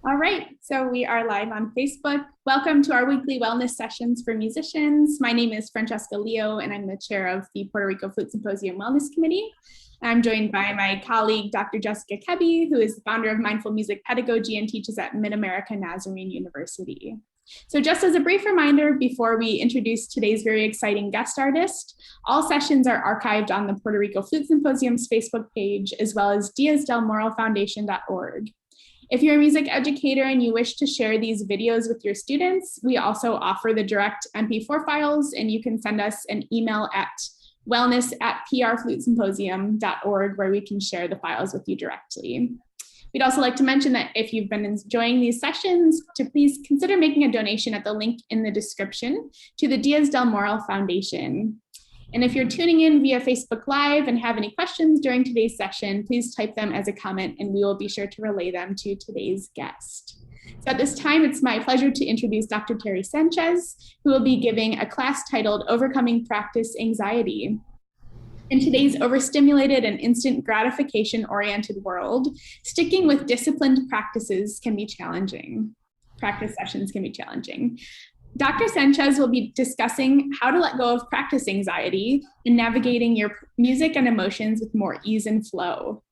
All right, so we are live on Facebook. Welcome to our weekly wellness sessions for musicians. My name is Francesca Leo, and I'm the chair of the Puerto Rico Flute Symposium Wellness Committee. I'm joined by my colleague, Dr. Jessica Kebby, who is the founder of Mindful Music Pedagogy and teaches at Mid-America Nazarene University. So just as a brief reminder, before we introduce today's very exciting guest artist, all sessions are archived on the Puerto Rico Flute Symposium's Facebook page, as well as diazdelmoralfoundation.org. If you're a music educator and you wish to share these videos with your students, we also offer the direct MP4 files, and you can send us an email at wellness@prflutesymposium.org where we can share the files with you directly. We'd also like to mention that if you've been enjoying these sessions, to please consider making a donation at the link in the description to the Diaz del Moral Foundation. And if you're tuning in via Facebook Live and have any questions during today's session, please type them as a comment and we will be sure to relay them to today's guest. So at this time, it's my pleasure to introduce Dr. Terri Sánchez, who will be giving a class titled Overcoming Practice Anxiety. In today's overstimulated and instant gratification-oriented world, sticking with disciplined practices can be challenging. Practice sessions can be challenging. Dr. Sánchez will be discussing how to let go of practice anxiety and navigating your music and emotions with more ease and flow.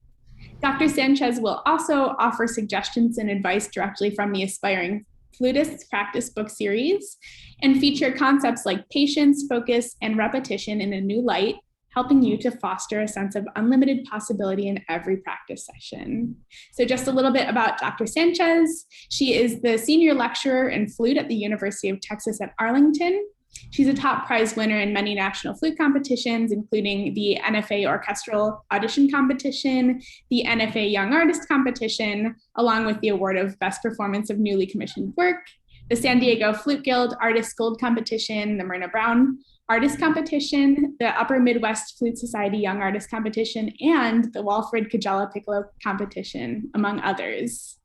Dr. Sánchez will also offer suggestions and advice directly from the Aspiring Flutists Practice Book Series and feature concepts like patience, focus, and repetition in a new light, helping you to foster a sense of unlimited possibility in every practice session. So just a little bit about Dr. Sánchez. She is the senior lecturer in flute at the University of Texas at Arlington. She's a top prize winner in many national flute competitions, including the NFA Orchestral Audition Competition, the NFA Young Artist Competition, along with the award of Best Performance of Newly Commissioned Work, the San Diego Flute Guild Artist Gold Competition, the Myrna W Artist Competition, the Upper Midwest Flute Society Young Artist Competition, and the Walfrid Kujala Piccolo Competition, among others.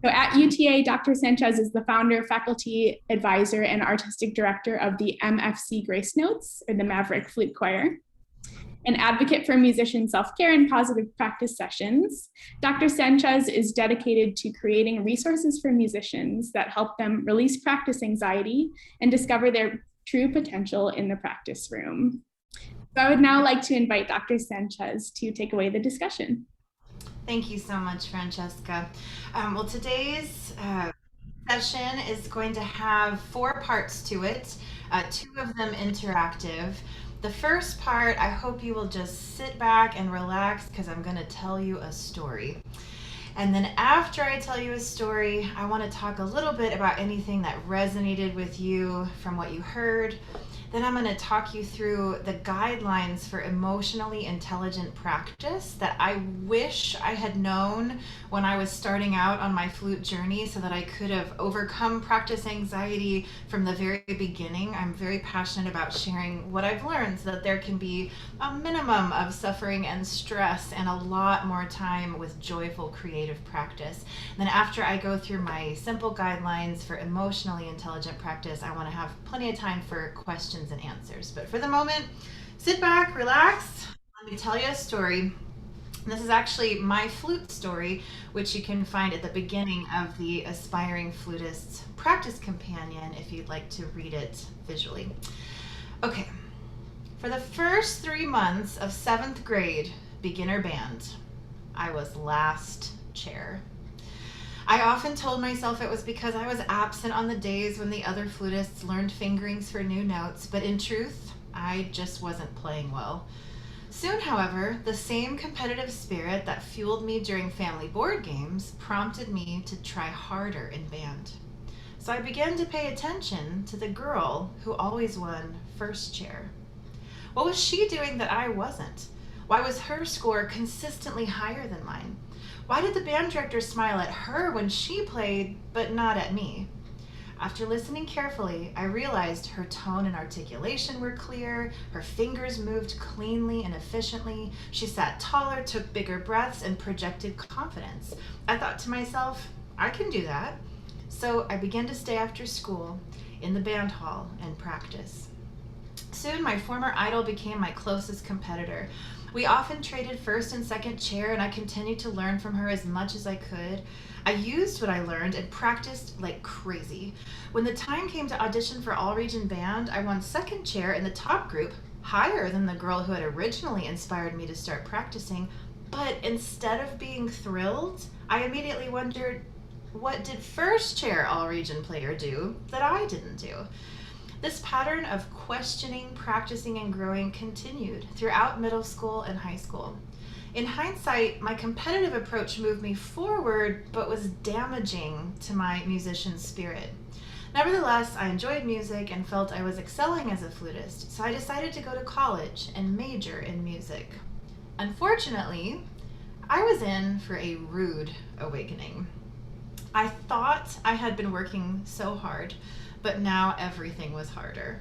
So at UTA, Dr. Sánchez is the founder, faculty advisor, and artistic director of the MFC Grace Notes, or the Maverick Flute Choir. An advocate for musician self-care and positive practice sessions, Dr. Sánchez is dedicated to creating resources for musicians that help them release practice anxiety and discover their true potential in the practice room. So I would now like to invite Dr. Sánchez to take away the discussion. Thank you so much, Francesca. Well, today's session is going to have 4 parts to it, 2 of them interactive. The first part, I hope you will just sit back and relax because I'm going to tell you a story. And then after I tell you a story, I want to talk a little bit about anything that resonated with you from what you heard. Then I'm going to talk you through the guidelines for emotionally intelligent practice that I wish I had known when I was starting out on my flute journey so that I could have overcome practice anxiety from the very beginning. I'm very passionate about sharing what I've learned so that there can be a minimum of suffering and stress and a lot more time with joyful creative practice. And then after I go through my simple guidelines for emotionally intelligent practice, I want to have plenty of time for questions and answers. But for the moment, sit back, relax. Let me tell you a story. This is actually my flute story, which you can find at the beginning of the Aspiring Flutists Practice Companion if you'd like to read it visually. Okay, for the first 3 months of 7th grade beginner band, I was last chair. I often told myself it was because I was absent on the days when the other flutists learned fingerings for new notes, but in truth, I just wasn't playing well. Soon, however, the same competitive spirit that fueled me during family board games prompted me to try harder in band. So I began to pay attention to the girl who always won first chair. What was she doing that I wasn't? Why was her score consistently higher than mine? Why did the band director smile at her when she played, but not at me? After listening carefully, I realized her tone and articulation were clear, her fingers moved cleanly and efficiently, she sat taller, took bigger breaths, and projected confidence. I thought to myself, I can do that. So I began to stay after school in the band hall and practice. Soon, my former idol became my closest competitor. We often traded first and second chair, and I continued to learn from her as much as I could. I used what I learned and practiced like crazy. When the time came to audition for All Region Band, I won second chair in the top group, higher than the girl who had originally inspired me to start practicing. But instead of being thrilled, I immediately wondered, what did first chair All Region player do that I didn't do? This pattern of questioning, practicing, and growing continued throughout middle school and high school. In hindsight, my competitive approach moved me forward, but was damaging to my musician spirit. Nevertheless, I enjoyed music and felt I was excelling as a flutist, so I decided to go to college and major in music. Unfortunately, I was in for a rude awakening. I thought I had been working so hard, but now everything was harder.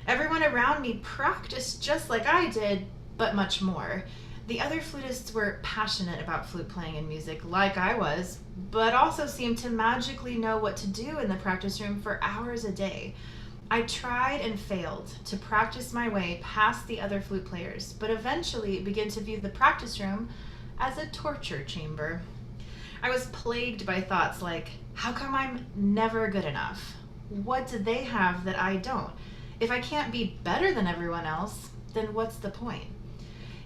Everyone around me practiced just like I did, but much more. The other flutists were passionate about flute playing and music like I was, but also seemed to magically know what to do in the practice room for hours a day. I tried and failed to practice my way past the other flute players, but eventually began to view the practice room as a torture chamber. I was plagued by thoughts like, how come I'm never good enough? What do they have that I don't? If I can't be better than everyone else, then what's the point?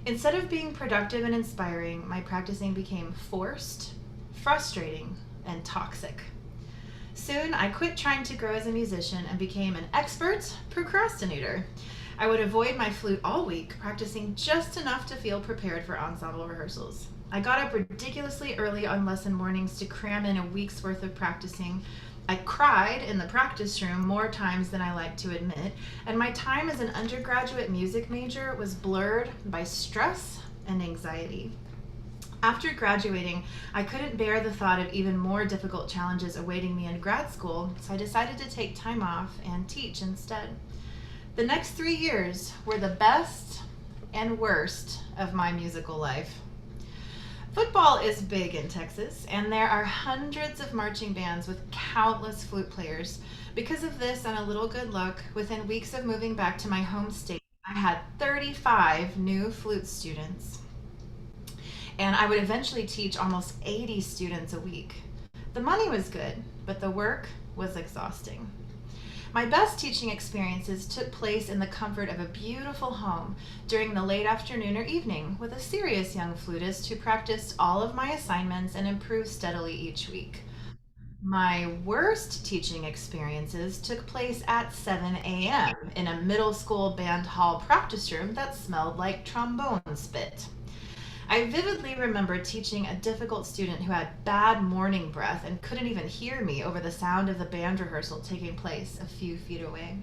Instead of being productive and inspiring, my practicing became forced, frustrating, and toxic. Soon, I quit trying to grow as a musician and became an expert procrastinator. I would avoid my flute all week, practicing just enough to feel prepared for ensemble rehearsals. I got up ridiculously early on lesson mornings to cram in a week's worth of practicing. I cried in the practice room more times than I like to admit, and my time as an undergraduate music major was blurred by stress and anxiety. After graduating, I couldn't bear the thought of even more difficult challenges awaiting me in grad school, so I decided to take time off and teach instead. The next 3 years were the best and worst of my musical life. Football is big in Texas, and there are hundreds of marching bands with countless flute players. Because of this and a little good luck, within weeks of moving back to my home state, I had 35 new flute students. And I would eventually teach almost 80 students a week. The money was good, but the work was exhausting. My best teaching experiences took place in the comfort of a beautiful home during the late afternoon or evening with a serious young flutist who practiced all of my assignments and improved steadily each week. My worst teaching experiences took place at 7 a.m. in a middle school band hall practice room that smelled like trombone spit. I vividly remember teaching a difficult student who had bad morning breath and couldn't even hear me over the sound of the band rehearsal taking place a few feet away.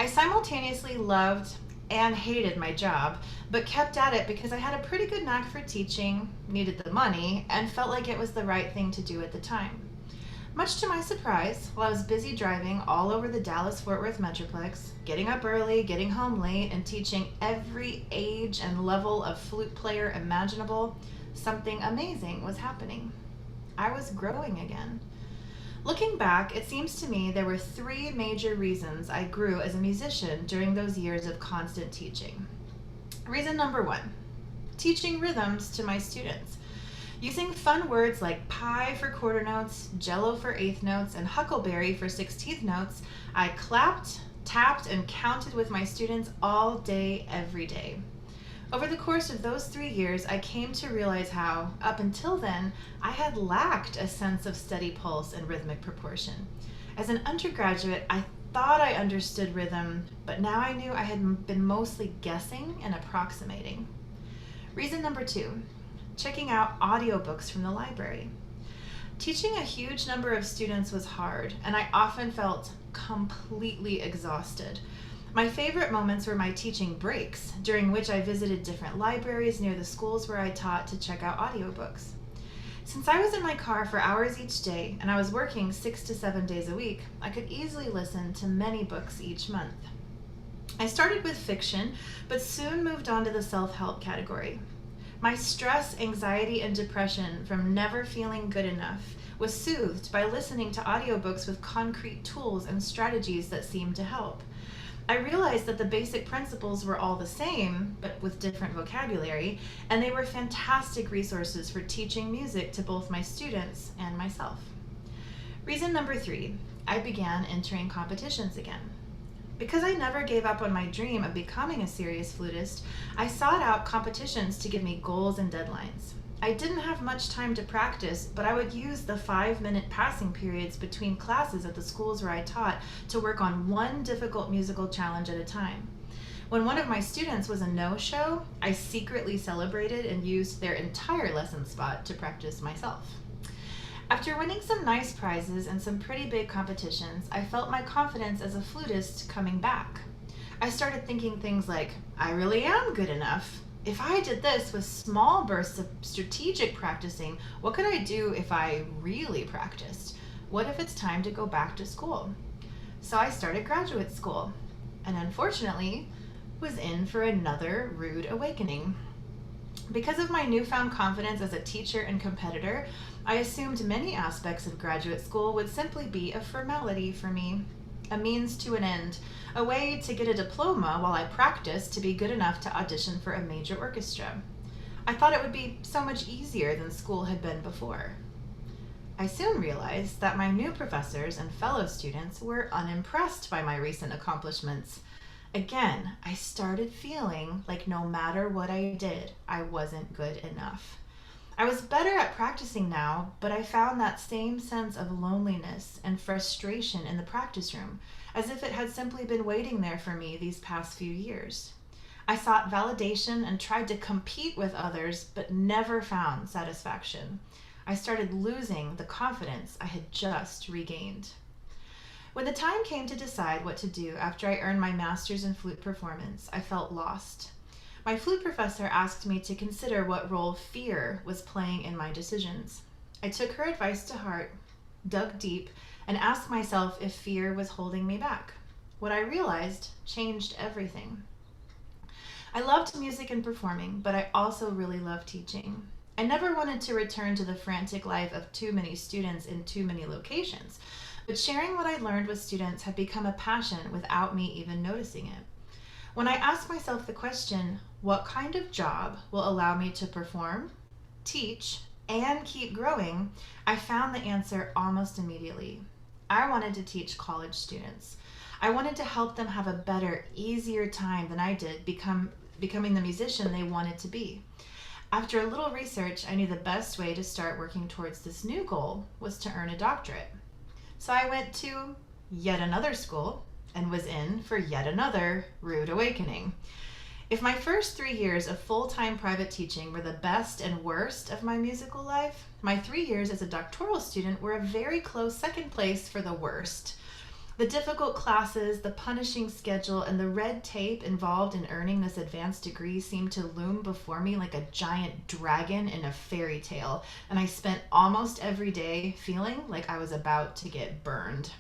I simultaneously loved and hated my job, but kept at it because I had a pretty good knack for teaching, needed the money, and felt like it was the right thing to do at the time. Much to my surprise, while I was busy driving all over the Dallas-Fort Worth Metroplex, getting up early, getting home late, and teaching every age and level of flute player imaginable, something amazing was happening. I was growing again. Looking back, it seems to me there were 3 major reasons I grew as a musician during those years of constant teaching. Reason number 1, teaching rhythms to my students. Using fun words like pie for quarter notes, jello for eighth notes, and huckleberry for 16th notes, I clapped, tapped, and counted with my students all day, every day. Over the course of those 3 years, I came to realize how, up until then, I had lacked a sense of steady pulse and rhythmic proportion. As an undergraduate, I thought I understood rhythm, but now I knew I had been mostly guessing and approximating. Reason number 2. Checking out audiobooks from the library. Teaching a huge number of students was hard, and I often felt completely exhausted. My favorite moments were my teaching breaks, during which I visited different libraries near the schools where I taught to check out audiobooks. Since I was in my car for hours each day, and I was working 6 to 7 days a week, I could easily listen to many books each month. I started with fiction, but soon moved on to the self-help category. My stress, anxiety, and depression from never feeling good enough was soothed by listening to audiobooks with concrete tools and strategies that seemed to help. I realized that the basic principles were all the same, but with different vocabulary, and they were fantastic resources for teaching music to both my students and myself. Reason number 3, I began entering competitions again. Because I never gave up on my dream of becoming a serious flutist, I sought out competitions to give me goals and deadlines. I didn't have much time to practice, but I would use the 5-minute passing periods between classes at the schools where I taught to work on one difficult musical challenge at a time. When one of my students was a no-show, I secretly celebrated and used their entire lesson spot to practice myself. After winning some nice prizes and some pretty big competitions, I felt my confidence as a flutist coming back. I started thinking things like, I really am good enough. If I did this with small bursts of strategic practicing, what could I do if I really practiced? What if it's time to go back to school? So I started graduate school, and unfortunately, was in for another rude awakening. Because of my newfound confidence as a teacher and competitor, I assumed many aspects of graduate school would simply be a formality for me, a means to an end, a way to get a diploma while I practiced to be good enough to audition for a major orchestra. I thought it would be so much easier than school had been before. I soon realized that my new professors and fellow students were unimpressed by my recent accomplishments. Again, I started feeling like no matter what I did, I wasn't good enough. I was better at practicing now, but I found that same sense of loneliness and frustration in the practice room, as if it had simply been waiting there for me these past few years. I sought validation and tried to compete with others, but never found satisfaction. I started losing the confidence I had just regained. When the time came to decide what to do after I earned my master's in flute performance, I felt lost. My flute professor asked me to consider what role fear was playing in my decisions. I took her advice to heart, dug deep, and asked myself if fear was holding me back. What I realized changed everything. I loved music and performing, but I also really loved teaching. I never wanted to return to the frantic life of too many students in too many locations, but sharing what I learned with students had become a passion without me even noticing it. When I asked myself the question, what kind of job will allow me to perform, teach, and keep growing, I found the answer almost immediately. I wanted to teach college students. I wanted to help them have a better, easier time than I did becoming the musician they wanted to be. After a little research, I knew the best way to start working towards this new goal was to earn a doctorate. So I went to yet another school and was in for yet another rude awakening. If my first 3 years of full-time private teaching were the best and worst of my musical life, my 3 years as a doctoral student were a very close second place for the worst. The difficult classes, the punishing schedule, and the red tape involved in earning this advanced degree seemed to loom before me like a giant dragon in a fairy tale, and I spent almost every day feeling like I was about to get burned.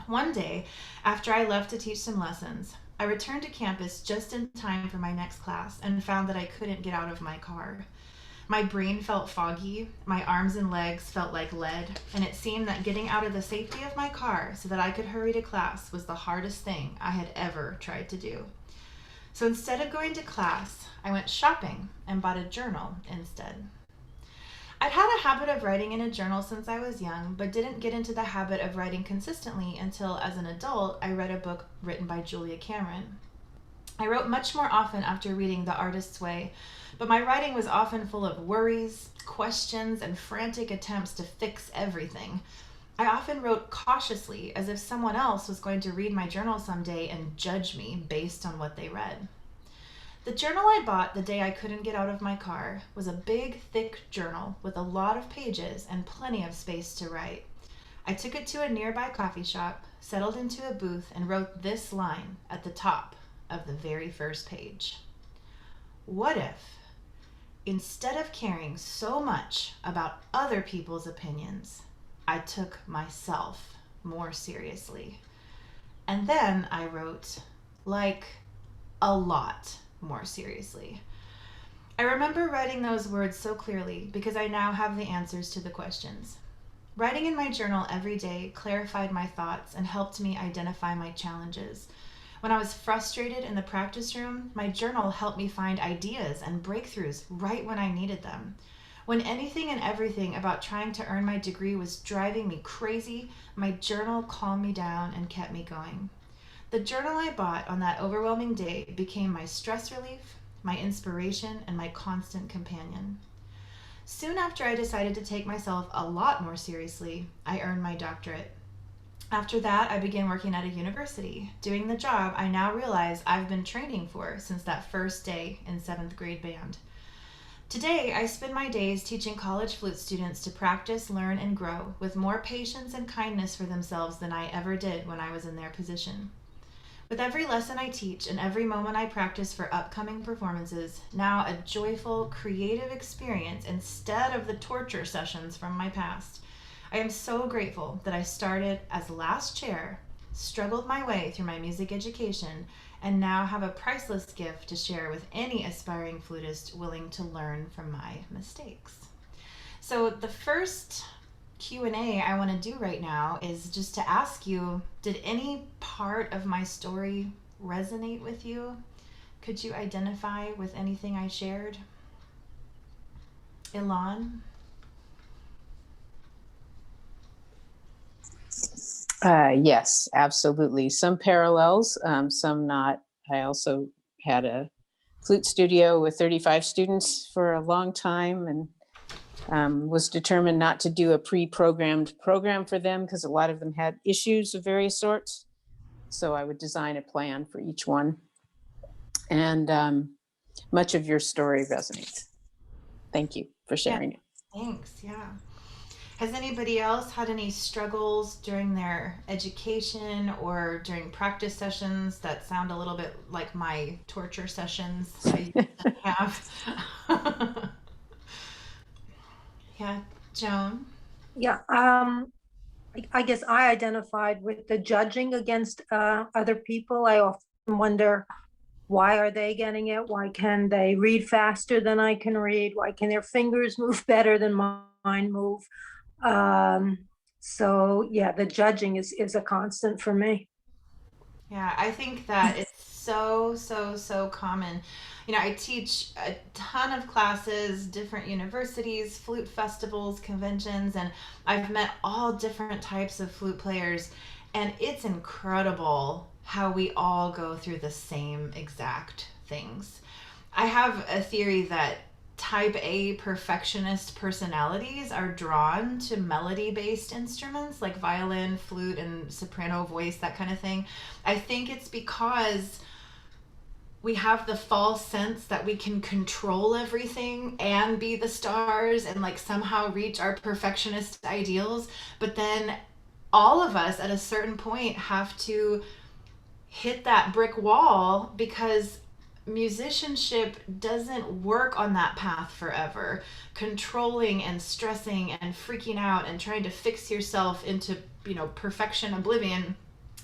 One day, after I left to teach some lessons, I returned to campus just in time for my next class and found that I couldn't get out of my car. My brain felt foggy, my arms and legs felt like lead, and it seemed that getting out of the safety of my car so that I could hurry to class was the hardest thing I had ever tried to do. So instead of going to class, I went shopping and bought a journal instead. I'd had a habit of writing in a journal since I was young, but didn't get into the habit of writing consistently until, as an adult, I read a book written by Julia Cameron. I wrote much more often after reading The Artist's Way, but my writing was often full of worries, questions, and frantic attempts to fix everything. I often wrote cautiously, as if someone else was going to read my journal someday and judge me based on what they read. The journal I bought the day I couldn't get out of my car was a big, thick journal with a lot of pages and plenty of space to write. I took it to a nearby coffee shop, settled into a booth, and wrote this line at the top of the very first page. What if, instead of caring so much about other people's opinions, I took myself more seriously? And then I wrote, like, a lot more seriously. I remember writing those words so clearly because I now have the answers to the questions. Writing in my journal every day clarified my thoughts and helped me identify my challenges. When I was frustrated in the practice room, my journal helped me find ideas and breakthroughs right when I needed them. When anything and everything about trying to earn my degree was driving me crazy, my journal calmed me down and kept me going. The journal I bought on that overwhelming day became my stress relief, my inspiration, and my constant companion. Soon after I decided to take myself a lot more seriously, I earned my doctorate. After that, I began working at a university, doing the job I now realize I've been training for since that first day in 7th grade band. Today, I spend my days teaching college flute students to practice, learn, and grow with more patience and kindness for themselves than I ever did when I was in their position. With every lesson I teach and every moment I practice for upcoming performances, now a joyful, creative experience instead of the torture sessions from my past. I am so grateful that I started as last chair, struggled my way through my music education, and now have a priceless gift to share with any aspiring flutist willing to learn from my mistakes. So the first Q&A I want to do right now is just to ask you, did any part of my story resonate with you? Could you identify with anything I shared? Ilan? Yes, absolutely. Some parallels, some not. I also had a flute studio with 35 students for a long time and was determined not to do a pre-programmed program for them because a lot of them had issues of various sorts. So I would design a plan for each one. And much of your story resonates. Thank you for sharing it. Thanks, yeah. Has anybody else had any struggles during their education or during practice sessions that sound a little bit like my torture sessions I used to have? Yeah, Joan? Yeah, I guess I identified with the judging against other people. I often wonder, why are they getting it? Why can they read faster than I can read? Why can their fingers move better than mine move? So yeah, the judging is a constant for me. Yeah, I think that it's so, so, so common. You know, I teach a ton of classes, different universities, flute festivals, conventions, and I've met all different types of flute players. And it's incredible how we all go through the same exact things. I have a theory that type A perfectionist personalities are drawn to melody based instruments like violin, flute, and soprano voice, that kind of thing. I think it's because we have the false sense that we can control everything and be the stars and like somehow reach our perfectionist ideals. But then all of us at a certain point have to hit that brick wall because musicianship doesn't work on that path forever. Controlling and stressing and freaking out and trying to fix yourself into, perfection oblivion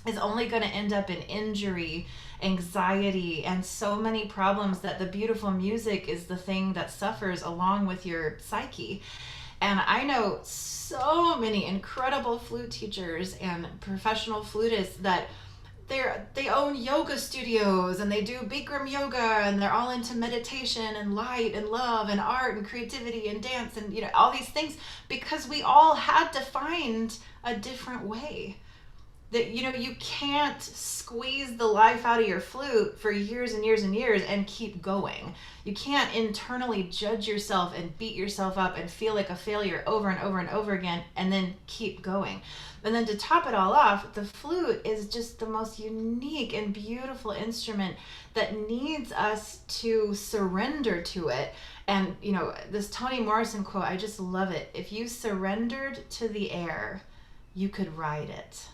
is only going to end up in injury, anxiety, and so many problems that the beautiful music is the thing that suffers along with your psyche. And I know so many incredible flute teachers and professional flutists that they own yoga studios and they do Bikram yoga and they're all into meditation and light and love and art and creativity and dance and all these things because we all had to find a different way. That you can't squeeze the life out of your flute for years and years and years and keep going. You can't internally judge yourself and beat yourself up and feel like a failure over and over and over again and then keep going. And then to top it all off, the flute is just the most unique and beautiful instrument that needs us to surrender to it. And this Toni Morrison quote, I just love it. If you surrendered to the air, you could ride it.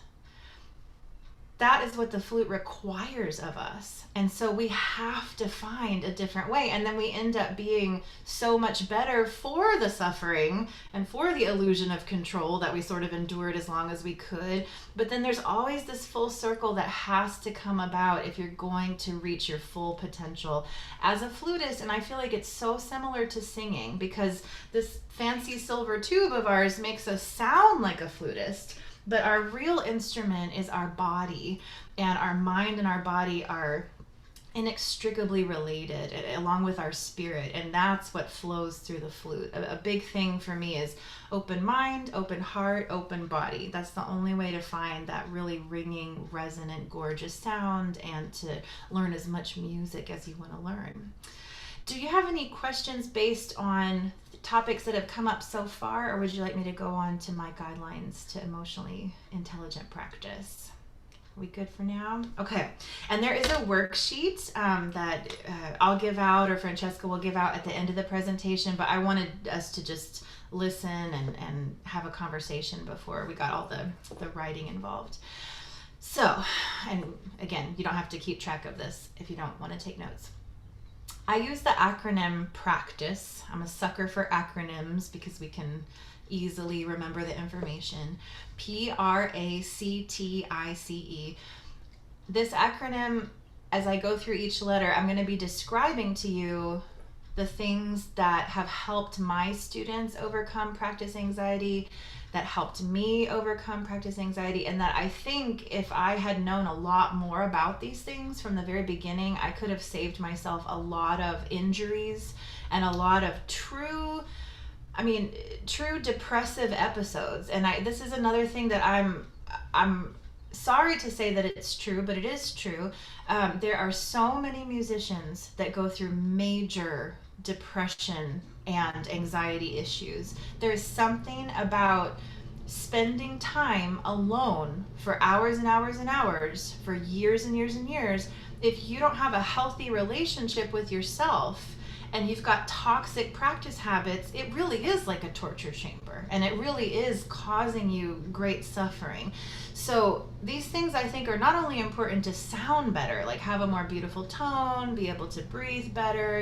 That is what the flute requires of us. And so we have to find a different way. And then we end up being so much better for the suffering and for the illusion of control that we sort of endured as long as we could. But then there's always this full circle that has to come about if you're going to reach your full potential as a flutist. And I feel like it's so similar to singing because this fancy silver tube of ours makes us sound like a flutist. But our real instrument is our body, and our mind and our body are inextricably related, along with our spirit, and that's what flows through the flute. A big thing for me is open mind, open heart, open body. That's the only way to find that really ringing, resonant, gorgeous sound, and to learn as much music as you want to learn. Do you have any questions based on topics that have come up so far, or would you like me to go on to my guidelines to emotionally intelligent practice? We good for now? Okay. And there is a worksheet that I'll give out, or Francesca will give out at the end of the presentation, but I wanted us to just listen and have a conversation before we got all the writing involved. So, and again, you don't have to keep track of this if you don't want to take notes. I use the acronym PRACTICE. I'm a sucker for acronyms because we can easily remember the information. PRACTICE. This acronym, as I go through each letter, I'm going to be describing to you the things that have helped my students overcome practice anxiety, that helped me overcome practice anxiety, and that I think if I had known a lot more about these things from the very beginning, I could have saved myself a lot of injuries and a lot of true depressive episodes. And this is another thing that I'm sorry to say that it's true, but it is true. There are so many musicians that go through major depression and anxiety issues. There's something about spending time alone for hours and hours and hours for years and years and years. If you don't have a healthy relationship with yourself, and you've got toxic practice habits, it really is like a torture chamber, and it really is causing you great suffering. So these things, I think, are not only important to sound better, like have a more beautiful tone, be able to breathe better,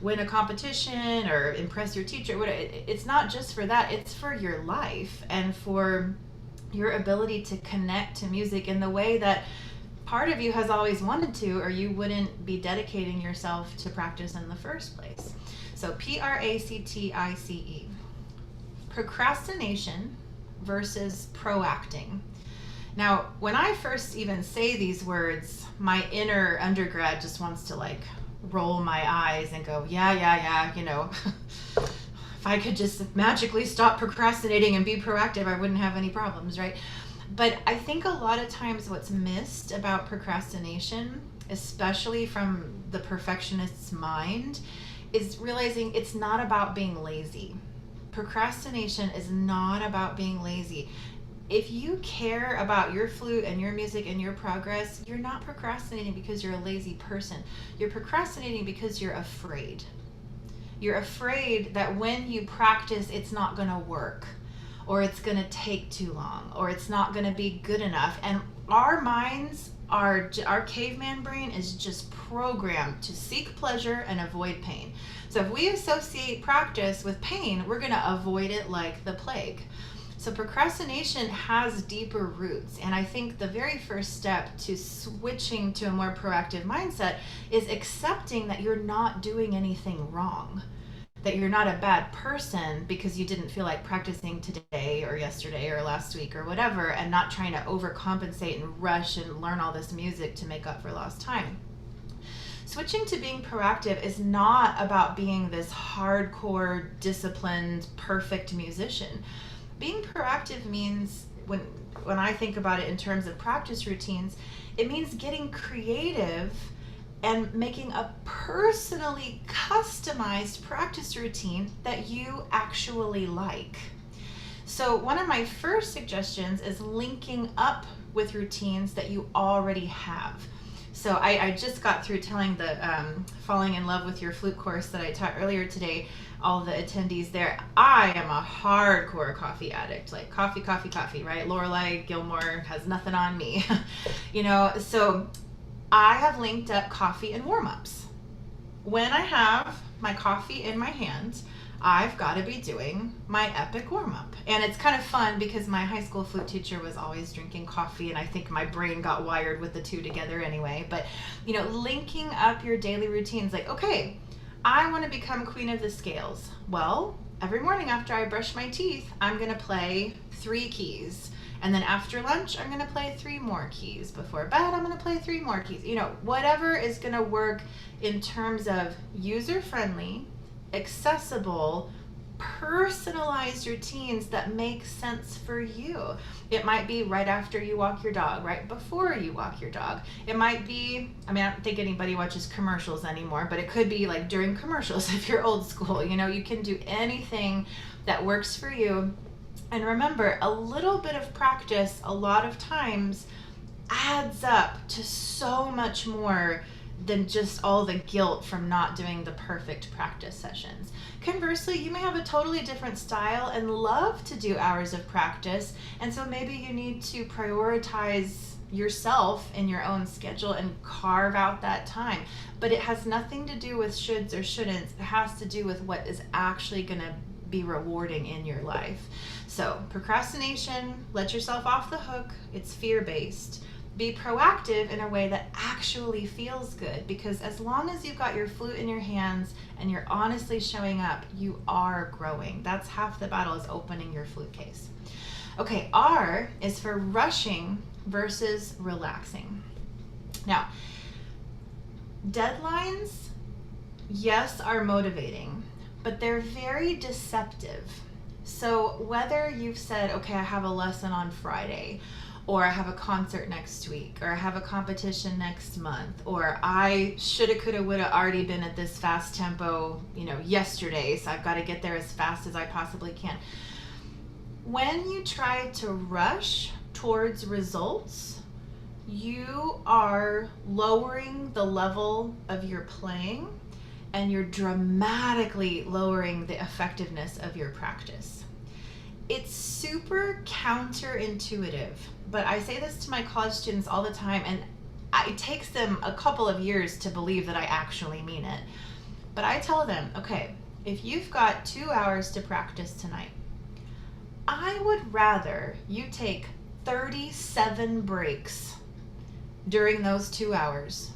win a competition or impress your teacher. It's not just for that, it's for your life and for your ability to connect to music in the way that part of you has always wanted to, or you wouldn't be dedicating yourself to practice in the first place. So PRACTICE. Procrastination versus proacting. Now, when I first even say these words, my inner undergrad just wants to roll my eyes and go, yeah, if I could just magically stop procrastinating and be proactive, I wouldn't have any problems, right? But I think a lot of times what's missed about procrastination, especially from the perfectionist's mind, is realizing it's not about being lazy. Procrastination is not about being lazy. If you care about your flute and your music and your progress, you're not procrastinating because you're a lazy person. You're procrastinating because you're afraid. You're afraid that when you practice, it's not going to work, or it's going to take too long, or it's not going to be good enough. And our minds, our caveman brain is just programmed to seek pleasure and avoid pain. So if we associate practice with pain, we're going to avoid it like the plague. So procrastination has deeper roots. And I think the very first step to switching to a more proactive mindset is accepting that you're not doing anything wrong, that you're not a bad person because you didn't feel like practicing today or yesterday or last week or whatever, and not trying to overcompensate and rush and learn all this music to make up for lost time. Switching to being proactive is not about being this hardcore, disciplined, perfect musician. Being proactive means, when I think about it in terms of practice routines, it means getting creative and making a personally customized practice routine that you actually like. So one of my first suggestions is linking up with routines that you already have. So I just got through telling the Falling in Love with Your Flute course that I taught earlier today, all the attendees there. I am a hardcore coffee addict, like coffee, right? Lorelei Gilmore has nothing on me, so I have linked up coffee and warm-ups. When I have my coffee in my hand, I've got to be doing my epic warm-up. And it's kind of fun because my high school flute teacher was always drinking coffee, and I think my brain got wired with the two together anyway. But, linking up your daily routines, like, okay, I want to become queen of the scales. Well, every morning after I brush my teeth, I'm going to play 3 keys. And then after lunch, I'm going to play 3 more keys. Before bed, I'm going to play 3 more keys. You know, whatever is going to work in terms of user-friendly, accessible, personalized routines that make sense for you. It might be right after you walk your dog, right before you walk your dog. It might be, I mean, I don't think anybody watches commercials anymore, but it could be like during commercials if you're old school. You know, you can do anything that works for you. And remember, a little bit of practice a lot of times adds up to so much more than just all the guilt from not doing the perfect practice sessions. Conversely, you may have a totally different style and love to do hours of practice, and so maybe you need to prioritize yourself in your own schedule and carve out that time. But it has nothing to do with shoulds or shouldn'ts. It has to do with what is actually going to be rewarding in your life. So procrastination, let yourself off the hook. It's fear-based. Be proactive in a way that actually feels good, because as long as you've got your flute in your hands and you're honestly showing up, you are growing. That's half the battle, is opening your flute case. Okay, R is for rushing versus relaxing. Now, deadlines, yes, are motivating, but they're very deceptive. So whether you've said, okay, I have a lesson on Friday, or I have a concert next week, or I have a competition next month, or I shoulda, coulda, woulda already been at this fast tempo, you know, yesterday, so I've got to get there as fast as I possibly can. When you try to rush towards results, you are lowering the level of your playing, and you're dramatically lowering the effectiveness of your practice. It's super counterintuitive, but I say this to my college students all the time, and it takes them a couple of years to believe that I actually mean it. But I tell them, okay, if you've got 2 hours to practice tonight, I would rather you take 37 breaks during those 2 hours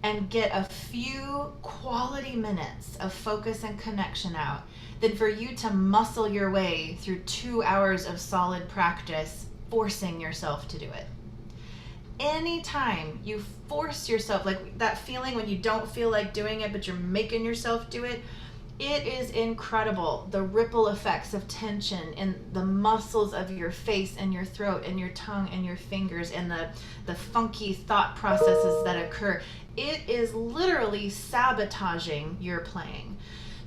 and get a few quality minutes of focus and connection out than for you to muscle your way through 2 hours of solid practice, forcing yourself to do it. Anytime you force yourself, like that feeling when you don't feel like doing it, but you're making yourself do it, it is incredible. The ripple effects of tension in the muscles of your face and your throat and your tongue and your fingers and the funky thought processes that occur. It is literally sabotaging your playing.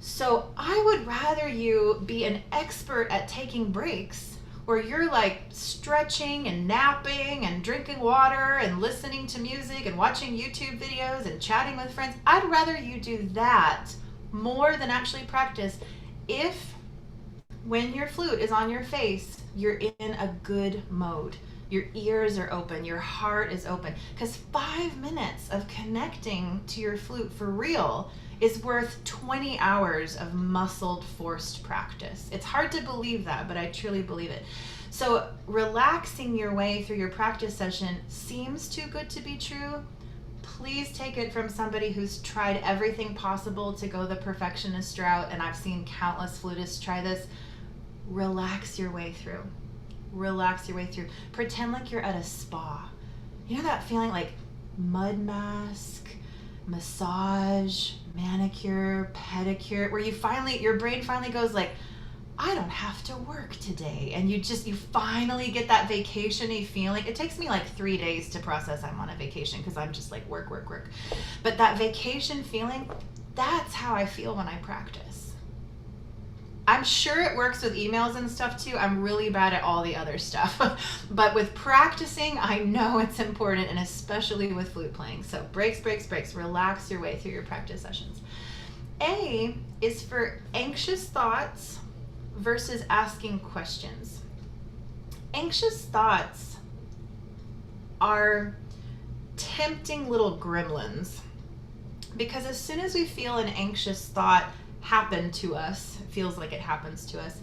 So I would rather you be an expert at taking breaks, where you're like stretching and napping and drinking water and listening to music and watching YouTube videos and chatting with friends. I'd rather you do that more than actually practice if, when your flute is on your face, you're in a good mode. Your ears are open, your heart is open. Because 5 minutes of connecting to your flute for real is worth 20 hours of muscled, forced practice. It's hard to believe that, but I truly believe it. So relaxing your way through your practice session seems too good to be true. Please take it from somebody who's tried everything possible to go the perfectionist route, and I've seen countless flutists try this. Relax your way through. Relax your way through. Pretend like you're at a spa. You know that feeling like mud mask, massage, manicure, pedicure, where your brain finally goes like, I don't have to work today. And you finally get that vacation-y feeling. It takes me like 3 days to process I'm on a vacation, because I'm just like work. But that vacation feeling, that's how I feel when I practice. I'm sure it works with emails and stuff too. I'm really bad at all the other stuff. But with practicing, I know it's important, and especially with flute playing. So breaks. Relax your way through your practice sessions. A is for anxious thoughts versus asking questions. Anxious thoughts are tempting little gremlins, because as soon as we feel an anxious thought happen to us, it feels like it happens to us,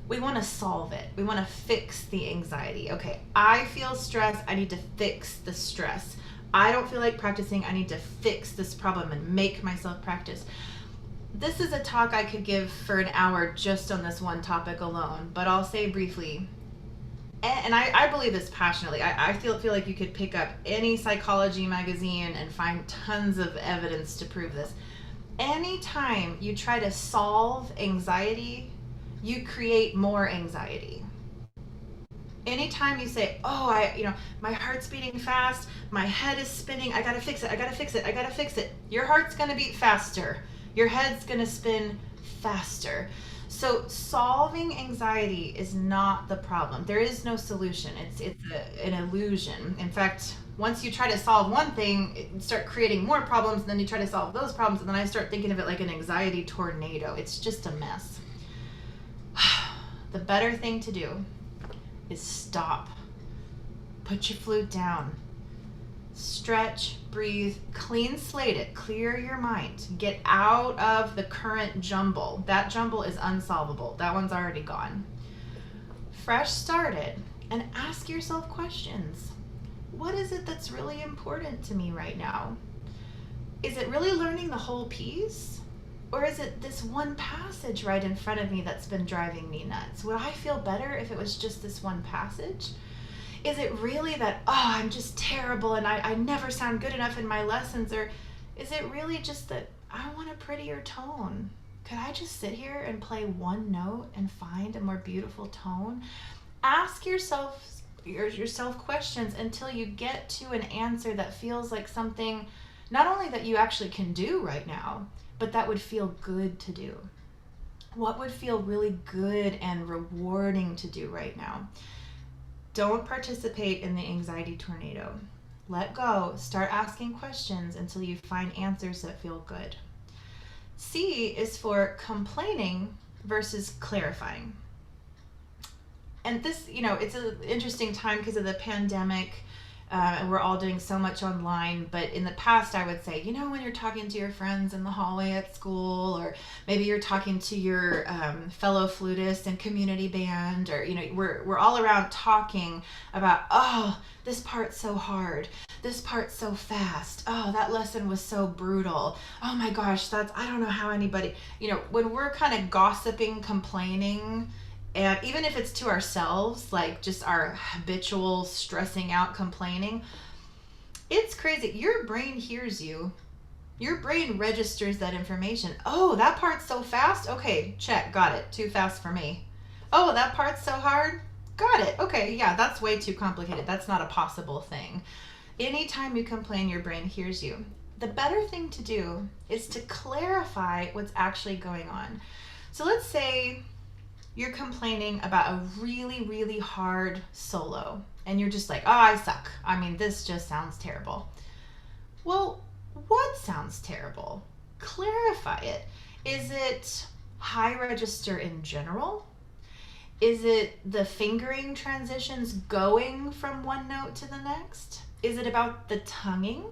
we want to solve it. We want to fix the anxiety. Okay, I feel stress. I need to fix the stress. I don't feel like practicing. I need to fix this problem and make myself practice. This is a talk I could give for an hour just on this one topic alone, but I'll say briefly, and I believe this passionately. I feel like you could pick up any psychology magazine and find tons of evidence to prove this. Anytime you try to solve anxiety, you create more anxiety. Anytime you say, oh, my heart's beating fast, my head is spinning, I gotta fix it, I gotta fix it, I gotta fix it. Your heart's gonna beat faster. Your head's gonna spin faster. So solving anxiety is not the problem. There is no solution. It's an illusion. In fact, once you try to solve one thing, you start creating more problems, and then you try to solve those problems, and then I start thinking of it like an anxiety tornado. It's just a mess. The better thing to do is stop. Put your flute down. Stretch, breathe, clean slate it, clear your mind. Get out of the current jumble. That jumble is unsolvable. That one's already gone. Fresh started, and ask yourself questions. What is it that's really important to me right now? Is it really learning the whole piece? Or is it this one passage right in front of me that's been driving me nuts? Would I feel better if it was just this one passage? Is it really that, I'm just terrible and I never sound good enough in my lessons? Or is it really just that I want a prettier tone? Could I just sit here and play one note and find a more beautiful tone? Ask yourself questions until you get to an answer that feels like something not only that you actually can do right now, but that would feel good to do. What would feel really good and rewarding to do right now? Don't participate in the anxiety tornado. Let go. Start asking questions until you find answers that feel good. C is for complaining versus clarifying. And this, it's an interesting time because of the pandemic. And we're all doing so much online, but in the past I would say, when you're talking to your friends in the hallway at school, or maybe you're talking to your fellow flutist and community band, or we're all around talking about, this part's so hard, this part's so fast, that lesson was so brutal, oh my gosh, I don't know how anybody, when we're kind of gossiping, complaining. And even if it's to ourselves, like just our habitual stressing out, complaining, it's crazy. Your brain hears you. Your brain registers that information. Oh, that part's so fast? Okay, check, got it. Too fast for me. Oh, that part's so hard? Got it. Okay, yeah, that's way too complicated. That's not a possible thing. Anytime you complain, your brain hears you. The better thing to do is to clarify what's actually going on. So let's say you're complaining about a really, really hard solo, and you're just like, I suck. This just sounds terrible. Well, what sounds terrible? Clarify it. Is it high register in general? Is it the fingering transitions going from one note to the next? Is it about the tonguing?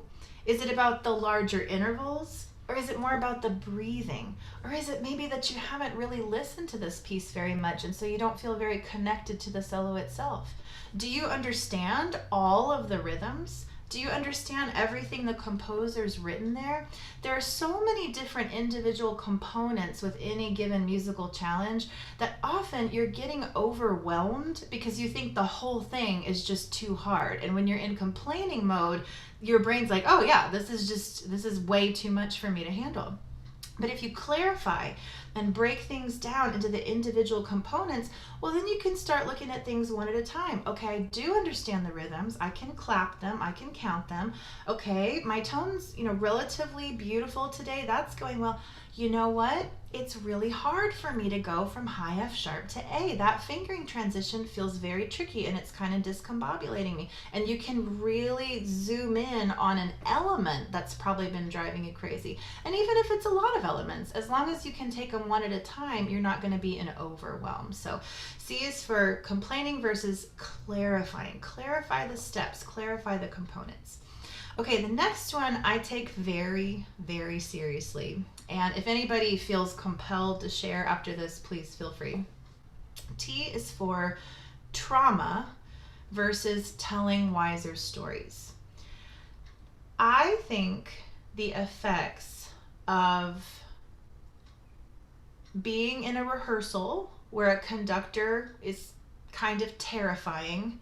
Is it about the larger intervals? Or is it more about the breathing? Or is it maybe that you haven't really listened to this piece very much, and so you don't feel very connected to the solo itself? Do you understand all of the rhythms? Do you understand everything the composer's written there? There are so many different individual components with any given musical challenge that often you're getting overwhelmed because you think the whole thing is just too hard. And when you're in complaining mode, your brain's like, oh yeah, this is way too much for me to handle. But if you clarify and break things down into the individual components, well, then you can start looking at things one at a time. Okay, I do understand the rhythms. I can clap them. I can count them. Okay, my tone's, relatively beautiful today. That's going well. You know what? It's really hard for me to go from high F sharp to A. That fingering transition feels very tricky, and it's kind of discombobulating me. And you can really zoom in on an element that's probably been driving you crazy. And even if it's a lot of elements, as long as you can take them one at a time, you're not going to be in overwhelm. So C is for complaining versus clarifying. Clarify the steps, clarify the components. Okay, the next one I take very, very seriously. And if anybody feels compelled to share after this, please feel free. T is for trauma versus telling wiser stories. I think the effects of being in a rehearsal where a conductor is kind of terrifying,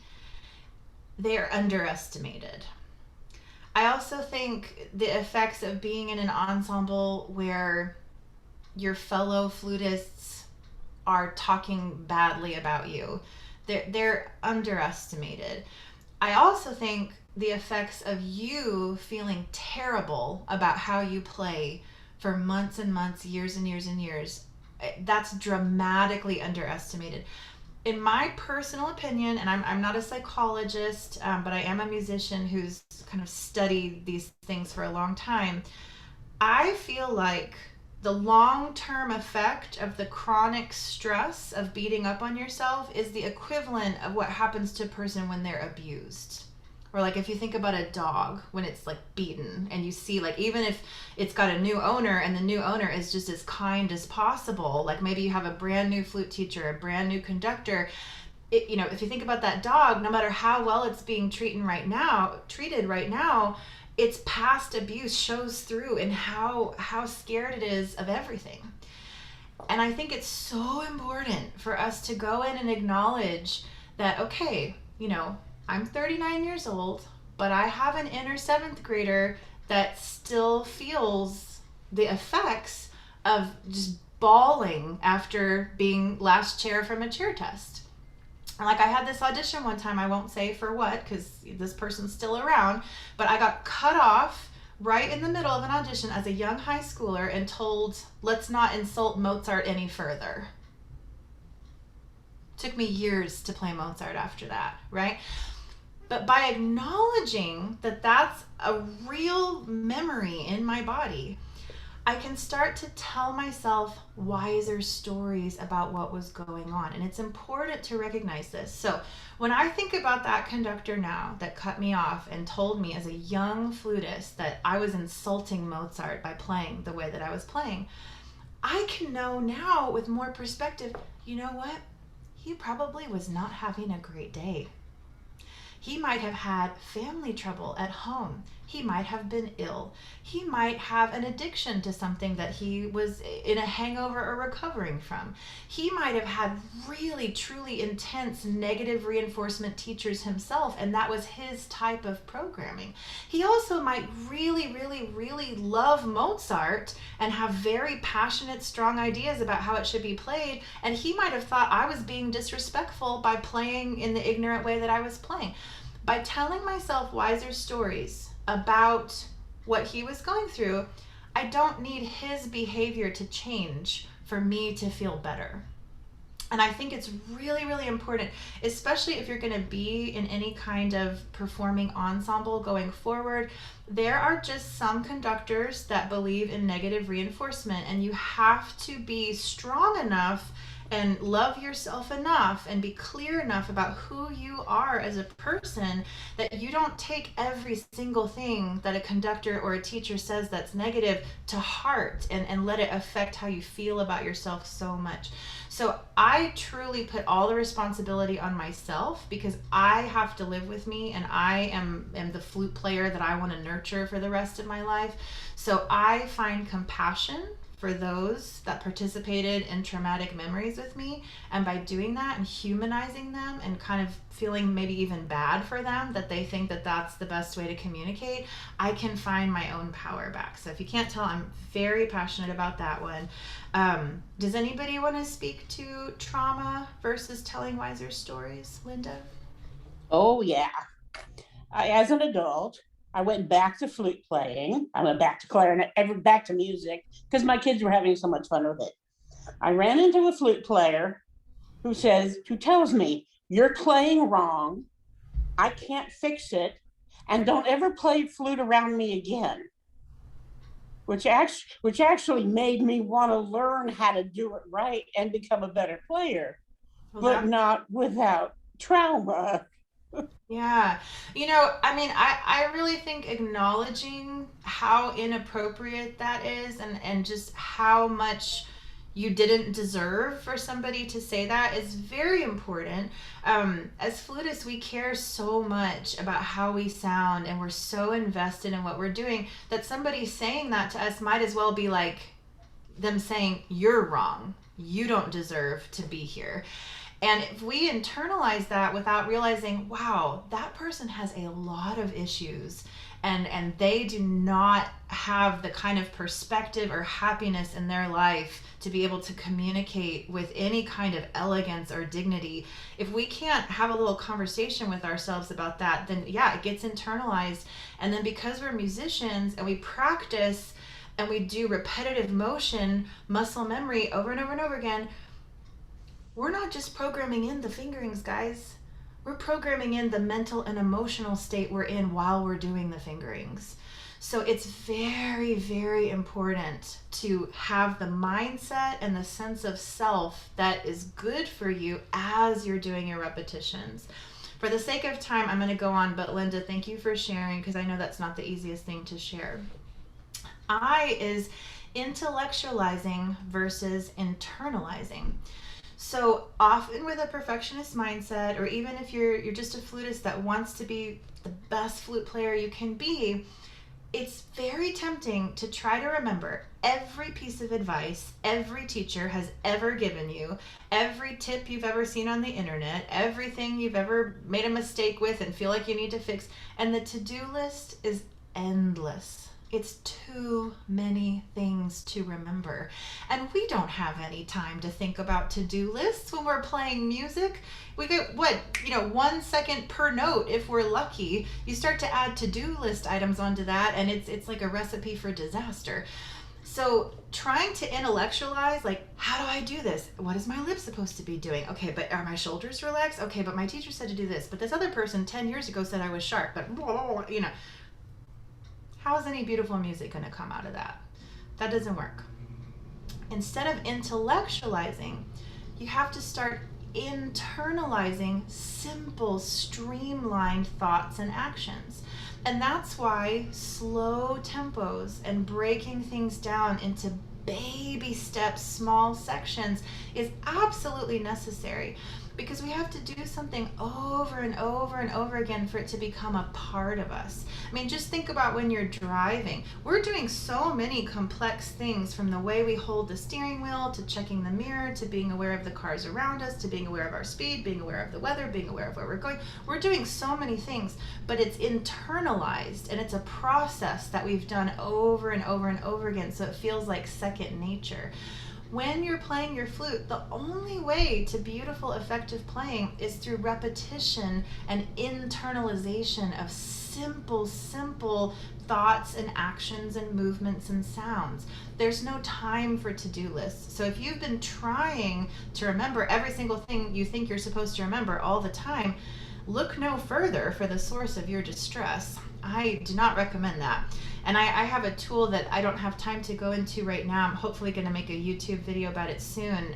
they're underestimated. I also think the effects of being in an ensemble where your fellow flutists are talking badly about you, they're underestimated. I also think the effects of you feeling terrible about how you play for months and months, years and years and years, that's dramatically underestimated. In my personal opinion, and I'm not a psychologist, but I am a musician who's kind of studied these things for a long time, I feel like the long-term effect of the chronic stress of beating up on yourself is the equivalent of what happens to a person when they're abused. Or like if you think about a dog when it's like beaten, and you see, like, even if it's got a new owner and the new owner is just as kind as possible, like maybe you have a brand new flute teacher, a brand new conductor, you know, if you think about that dog, no matter how well it's being treated right now, its past abuse shows through in how scared it is of everything. And I think it's so important for us to go in and acknowledge that, okay, you know, I'm 39 years old, but I have an inner 7th grader that still feels the effects of just bawling after being last chair from a chair test. Like, I had this audition one time, I won't say for what, because this person's still around, but I got cut off right in the middle of an audition as a young high schooler and told, let's not insult Mozart any further. Took me years to play Mozart after that, right? But by acknowledging that that's a real memory in my body, I can start to tell myself wiser stories about what was going on. And it's important to recognize this. So when I think about that conductor now that cut me off and told me as a young flutist that I was insulting Mozart by playing the way that I was playing, I can know now with more perspective, you know what? He probably was not having a great day. He might have had family trouble at home. He might have been ill. He might have an addiction to something that he was in a hangover or recovering from. He might have had really, truly intense negative reinforcement teachers himself, and that was his type of programming. He also might really, really, really love Mozart and have very passionate, strong ideas about how it should be played, and he might have thought I was being disrespectful by playing in the ignorant way that I was playing. By telling myself wiser stories about what he was going through, I don't need his behavior to change for me to feel better. And I think it's really, really important, especially if you're going to be in any kind of performing ensemble going forward. There are just some conductors that believe in negative reinforcement, and you have to be strong enough and love yourself enough and be clear enough about who you are as a person that you don't take every single thing that a conductor or a teacher says that's negative to heart and let it affect how you feel about yourself so much. So I truly put all the responsibility on myself because I have to live with me, and I am the flute player that I want to nurture for the rest of my life. So I find compassion for those that participated in traumatic memories with me, and by doing that and humanizing them and kind of feeling maybe even bad for them that they think that that's the best way to communicate, I can find my own power back. So if you can't tell, I'm very passionate about that one. Does anybody want to speak to trauma versus telling wiser stories? Linda? Oh yeah. As an adult, I went back to flute playing. I went back to clarinet, back to music, because my kids were having so much fun with it. I ran into a flute player who tells me, you're playing wrong, I can't fix it, and don't ever play flute around me again. Which actually made me want to learn how to do it right and become a better player, but not without trauma. Yeah. You know, I mean, I really think acknowledging how inappropriate that is and just how much you didn't deserve for somebody to say that is very important. As flutists, we care so much about how we sound, and we're so invested in what we're doing that somebody saying that to us might as well be like them saying, you're wrong. You don't deserve to be here. And if we internalize that without realizing, wow, that person has a lot of issues, and they do not have the kind of perspective or happiness in their life to be able to communicate with any kind of elegance or dignity. If we can't have a little conversation with ourselves about that, then yeah, it gets internalized. And then because we're musicians and we practice and we do repetitive motion, muscle memory over and over and over again, we're not just programming in the fingerings, guys. We're programming in the mental and emotional state we're in while we're doing the fingerings. So it's very, very important to have the mindset and the sense of self that is good for you as you're doing your repetitions. For the sake of time, I'm going to go on, but Linda, thank you for sharing, because I know that's not the easiest thing to share. I is intellectualizing versus internalizing. So often with a perfectionist mindset, or even if you're just a flutist that wants to be the best flute player you can be, it's very tempting to try to remember every piece of advice every teacher has ever given you, every tip you've ever seen on the internet, everything you've ever made a mistake with and feel like you need to fix. And the to-do list is endless. It's too many things to remember. And we don't have any time to think about to-do lists when we're playing music. We get 1 second per note if we're lucky. You start to add to-do list items onto that, and it's like a recipe for disaster. So trying to intellectualize, like, how do I do this? What is my lip supposed to be doing? Okay, but are my shoulders relaxed? Okay, but my teacher said to do this. But this other person 10 years ago said I was sharp, but how is any beautiful music going to come out of that? That doesn't work. Instead of intellectualizing, you have to start internalizing simple, streamlined thoughts and actions. And that's why slow tempos and breaking things down into baby steps, small sections is absolutely necessary, because we have to do something over and over and over again for it to become a part of us. I mean, just think about when you're driving. We're doing so many complex things, from the way we hold the steering wheel, to checking the mirror, to being aware of the cars around us, to being aware of our speed, being aware of the weather, being aware of where we're going. We're doing so many things, but it's internalized, and it's a process that we've done over and over and over again, so it feels like second nature. When you're playing your flute, the only way to beautiful, effective playing is through repetition and internalization of simple thoughts and actions and movements and sounds. There's no time for to-do lists. So if you've been trying to remember every single thing you think you're supposed to remember all the time, look no further for the source of your distress. I do not recommend that. And I have a tool that I don't have time to go into right now. I'm hopefully going to make a YouTube video about it soon.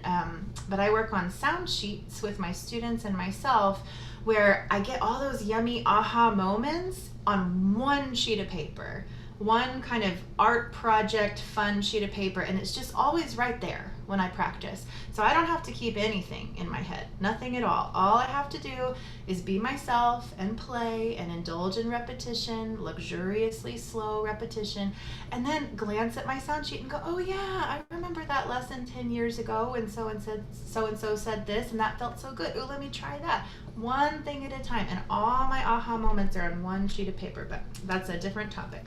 But I work on sound sheets with my students and myself, where I get all those yummy aha moments on one sheet of paper, one kind of art project, fun sheet of paper, and it's just always right there when I practice. So I don't have to keep anything in my head, nothing at all. All I have to do is be myself and play and indulge in repetition, luxuriously slow repetition, and then glance at my sound sheet and go, oh yeah, I remember that lesson 10 years ago, and so-and-so said this, and that felt so good. Oh, let me try that. One thing at a time, and all my aha moments are on one sheet of paper, but that's a different topic.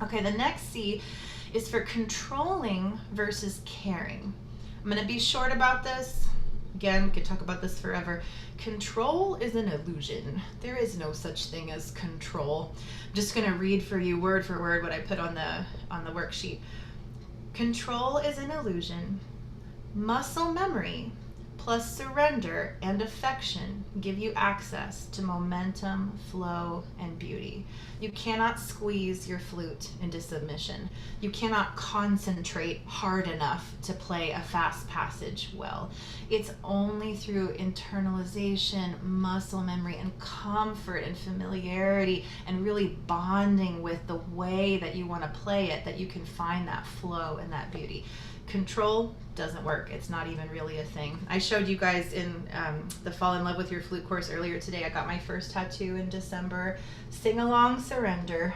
Okay, the next C is for controlling versus caring. I'm going to be short about this. Again, we could talk about this forever. Control is an illusion. There is no such thing as control. I'm just going to read for you word for word what I put on the worksheet. Control is an illusion. Muscle memory plus surrender and affection give you access to momentum, flow, and beauty. You cannot squeeze your flute into submission. You cannot concentrate hard enough to play a fast passage well. It's only through internalization, muscle memory, and comfort and familiarity, and really bonding with the way that you want to play it, that you can find that flow and that beauty. Control doesn't work. It's not even really a thing. I showed you guys in the Fall in Love with Your Flute course earlier today. I got my first tattoo in December. Sing along, surrender.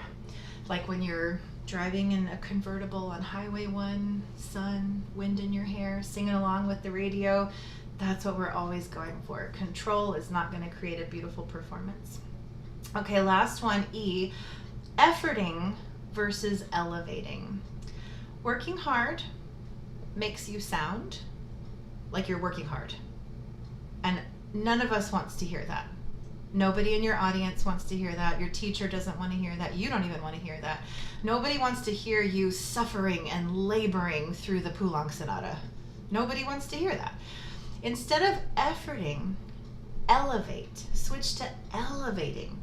Like when you're driving in a convertible on Highway 1, sun, wind in your hair, singing along with the radio. That's what we're always going for. Control is not going to create a beautiful performance. Okay, last one, E, efforting versus elevating. Working hard makes you sound like you're working hard. And none of us wants to hear that. Nobody in your audience wants to hear that. Your teacher doesn't want to hear that. You don't even want to hear that. Nobody wants to hear you suffering and laboring through the Poulenc Sonata. Nobody wants to hear that. Instead of efforting, elevate. Switch to elevating.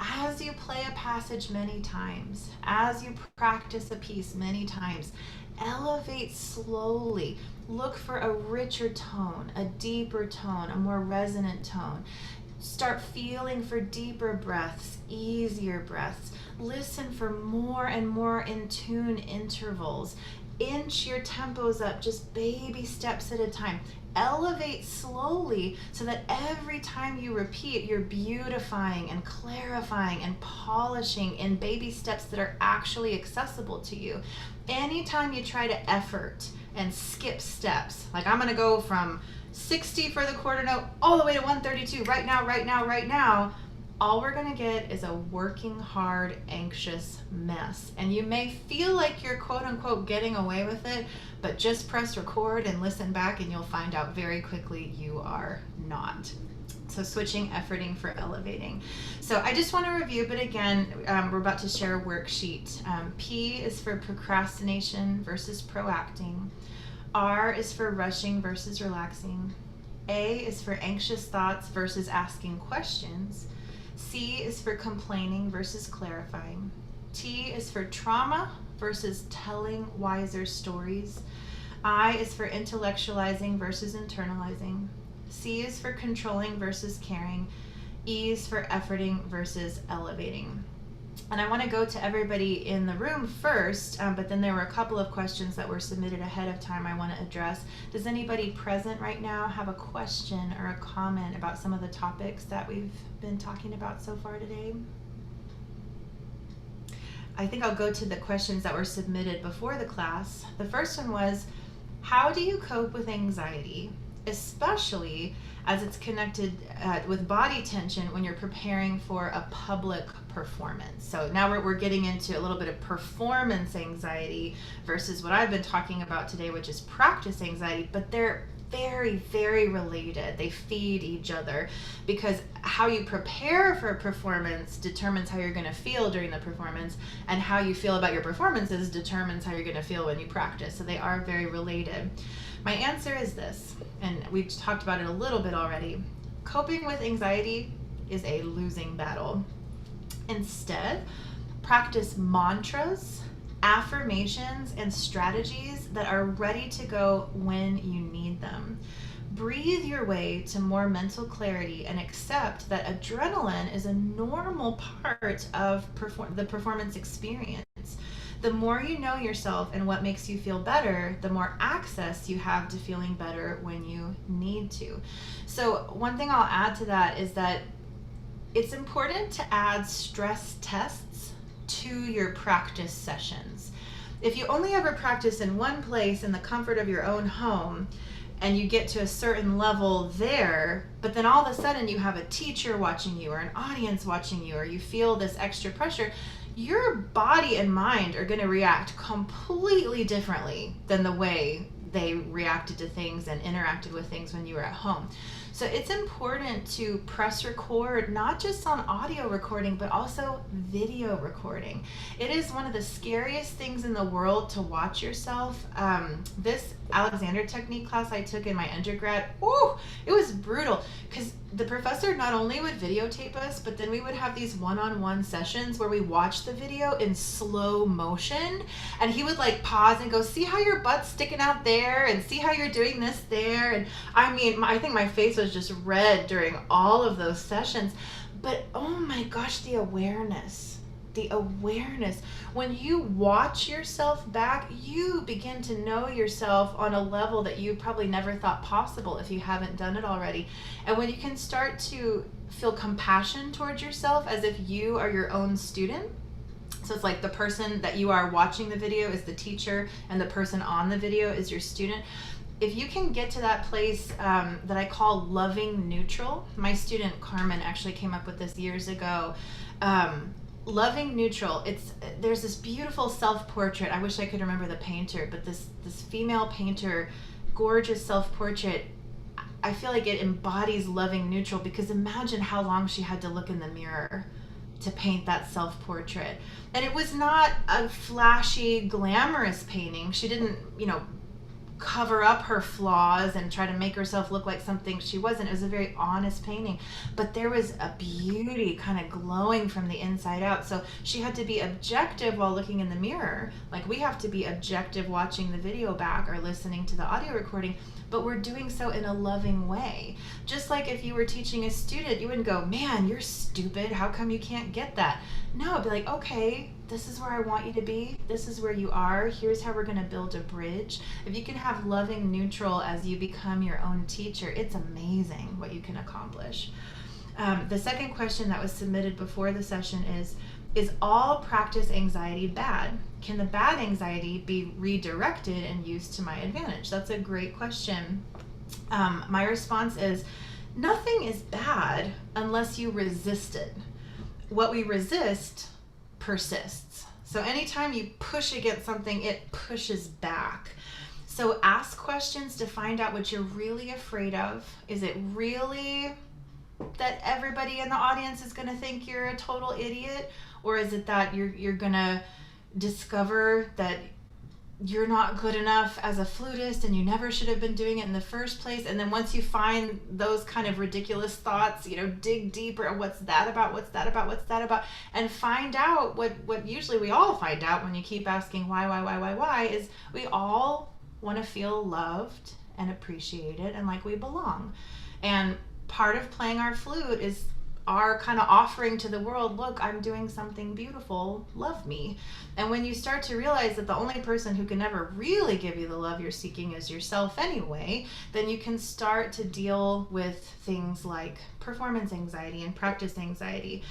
As you play a passage many times, as you practice a piece many times, elevate slowly. Look for a richer tone, a deeper tone, a more resonant tone. Start feeling for deeper breaths, easier breaths. Listen for more and more in tune intervals. Inch your tempos up, just baby steps at a time. Elevate slowly so that every time you repeat, you're beautifying and clarifying and polishing in baby steps that are actually accessible to you. Anytime you try to effort and skip steps, like I'm gonna go from 60 for the quarter note all the way to 132 right now, all we're gonna get is a working hard, anxious mess. And you may feel like you're quote unquote getting away with it, but just press record and listen back and you'll find out very quickly you are not. So switching efforting for elevating. So I just want to review, but again, we're about to share a worksheet. P is for procrastination versus proacting. R is for rushing versus relaxing. A is for anxious thoughts versus asking questions. C is for complaining versus clarifying. T is for trauma versus telling wiser stories. I is for intellectualizing versus internalizing. C is for controlling versus caring. E is for efforting versus elevating. And I want to go to everybody in the room first, but then there were a couple of questions that were submitted ahead of time I want to address. Does anybody present right now have a question or a comment about some of the topics that we've been talking about so far today? I think I'll go to the questions that were submitted before the class. The first one was, how do you cope with anxiety, especially as it's connected with body tension when you're preparing for a public performance? So now we're getting into a little bit of performance anxiety versus what I've been talking about today, which is practice anxiety, but they're very, very related. They feed each other because how you prepare for a performance determines how you're going to feel during the performance, and how you feel about your performances determines how you're going to feel when you practice. So they are very related. My answer is this, and we've talked about it a little bit already. Coping with anxiety is a losing battle. Instead, practice mantras, affirmations, and strategies that are ready to go when you need them. Breathe your way to more mental clarity and accept that adrenaline is a normal part of the performance experience. The more you know yourself and what makes you feel better, the more access you have to feeling better when you need to. So one thing I'll add to that is that it's important to add stress tests to your practice sessions. If you only ever practice in one place in the comfort of your own home, and you get to a certain level there, but then all of a sudden you have a teacher watching you or an audience watching you, or you feel this extra pressure, your body and mind are going to react completely differently than the way they reacted to things and interacted with things when you were at home. So it's important to press record, not just on audio recording, but also video recording. It is one of the scariest things in the world to watch yourself. This Alexander technique class I took in my undergrad, it was brutal, because the professor not only would videotape us, but then we would have these one-on-one sessions where we watched the video in slow motion, and he would like pause and go, see how your butt's sticking out there, and see how you're doing this there. And I mean, I think my face was just red during all of those sessions. But oh my gosh, the awareness. When you watch yourself back, you begin to know yourself on a level that you probably never thought possible if you haven't done it already. And when you can start to feel compassion towards yourself as if you are your own student. So it's like the person that you are watching the video is the teacher and the person on the video is your student. if you can get to that place that I call loving neutral, my student Carmen actually came up with this years ago. Loving neutral, there's this beautiful self-portrait. I wish I could remember the painter, but this female painter, gorgeous self-portrait. I feel like it embodies loving neutral, because imagine how long she had to look in the mirror to paint that self-portrait. And it was not a flashy, glamorous painting. She didn't, cover up her flaws and try to make herself look like something she wasn't. It was a very honest painting, but there was a beauty kind of glowing from the inside out. So she had to be objective while looking in the mirror. Like we have to be objective watching the video back or listening to the audio recording, but we're doing so in a loving way. Just like if you were teaching a student, you wouldn't go, man, you're stupid. How come you can't get that? No, it'd be like, okay, this is where I want you to be. This is where you are. Here's how we're going to build a bridge. If you can have loving neutral as you become your own teacher, it's amazing what you can accomplish. The second question that was submitted before the session is all practice anxiety bad? Can the bad anxiety be redirected and used to my advantage? That's a great question. My response is nothing is bad unless you resist it. What we resist persists. So anytime you push against something, it pushes back. So ask questions to find out what you're really afraid of. Is it really that everybody in the audience is going to think you're a total idiot? Or is it that you're going to discover that you're not good enough as a flutist and you never should have been doing it in the first place? And then once you find those kind of ridiculous thoughts, dig deeper. What's that about? What's that about? What's that about? And find out what usually we all find out when you keep asking why, is we all want to feel loved and appreciated and like we belong. And part of playing our flute is our kind of offering to the world, look, I'm doing something beautiful, love me. And when you start to realize that the only person who can ever really give you the love you're seeking is yourself anyway, then you can start to deal with things like performance anxiety and practice anxiety.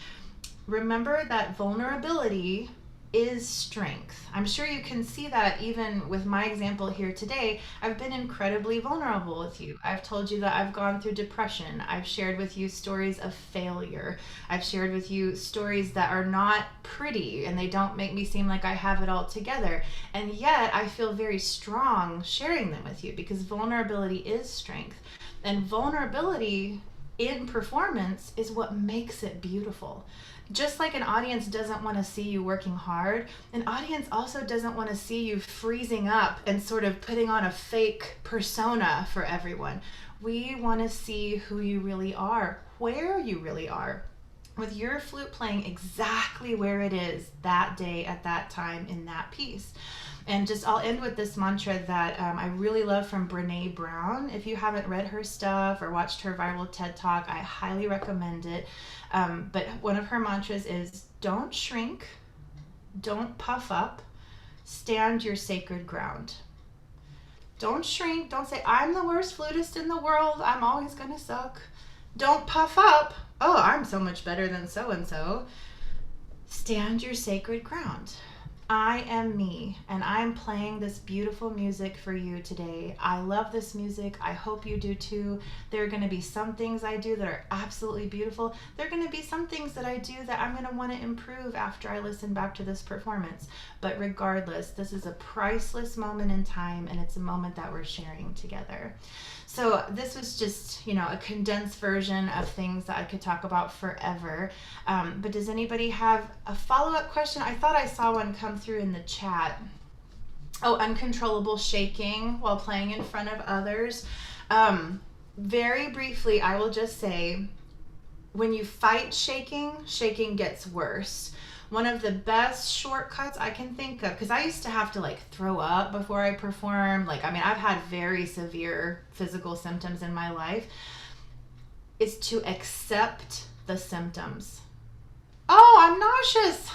Remember that vulnerability is strength. I'm sure you can see that even with my example here today. I've been incredibly vulnerable with you. I've told you that I've gone through depression. I've shared with you stories of failure. I've shared with you stories that are not pretty and they don't make me seem like I have it all together. And yet I feel very strong sharing them with you because vulnerability is strength. And vulnerability in performance is what makes it beautiful. Just like an audience doesn't want to see you working hard, an audience also doesn't want to see you freezing up and sort of putting on a fake persona for everyone. We want to see who you really are, where you really are, with your flute playing exactly where it is that day at that time in that piece. And I'll end with this mantra that I really love from Brené Brown. If you haven't read her stuff or watched her viral TED Talk, I highly recommend it. But one of her mantras is, don't shrink, don't puff up, stand your sacred ground. Don't shrink, don't say, I'm the worst flutist in the world, I'm always gonna suck. Don't puff up, oh, I'm so much better than so-and-so. Stand your sacred ground. I am me, and I'm playing this beautiful music for you today. I love this music. I hope you do too. There are going to be some things I do that are absolutely beautiful. There are going to be some things that I do that I'm going to want to improve after I listen back to this performance. But regardless, this is a priceless moment in time, and it's a moment that we're sharing together. So this was just, a condensed version of things that I could talk about forever. But does anybody have a follow-up question? I thought I saw one come through in the chat. Oh, uncontrollable shaking while playing in front of others. Very briefly, I will just say, when you fight shaking, shaking gets worse. One of the best shortcuts I can think of, because I used to have to throw up before I perform. I've had very severe physical symptoms in my life, is to accept the symptoms. Oh, I'm nauseous.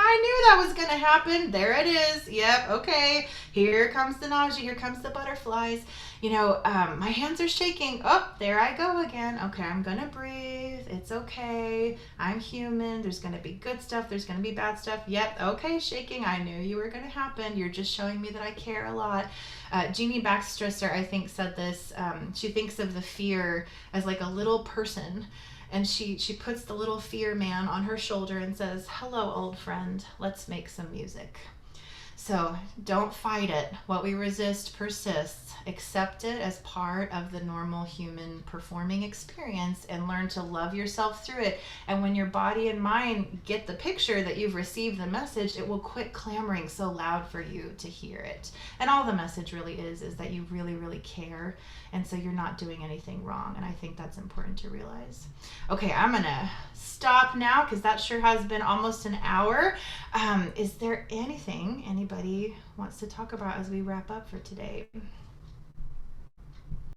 I knew that was going to happen. There it is. Yep. Okay. Here comes the nausea. Here comes the butterflies. You know, my hands are shaking. Oh, there I go again. Okay, I'm going to breathe. It's okay. I'm human. There's going to be good stuff. There's going to be bad stuff. Yep. Okay, shaking. I knew you were going to happen. You're just showing me that I care a lot. Jeannie Baxtresser, I think, said this. She thinks of the fear as like a little person. And she puts the little fear man on her shoulder and says, hello, old friend, let's make some music. So don't fight it. What we resist persists. Accept it as part of the normal human performing experience and learn to love yourself through it. And when your body and mind get the picture that you've received the message, it will quit clamoring so loud for you to hear it. And all the message really is that you really, really care. And so you're not doing anything wrong. And I think that's important to realize. Okay, I'm going to stop now because that sure has been almost an hour. Is there anything anybody wants to talk about as we wrap up for today?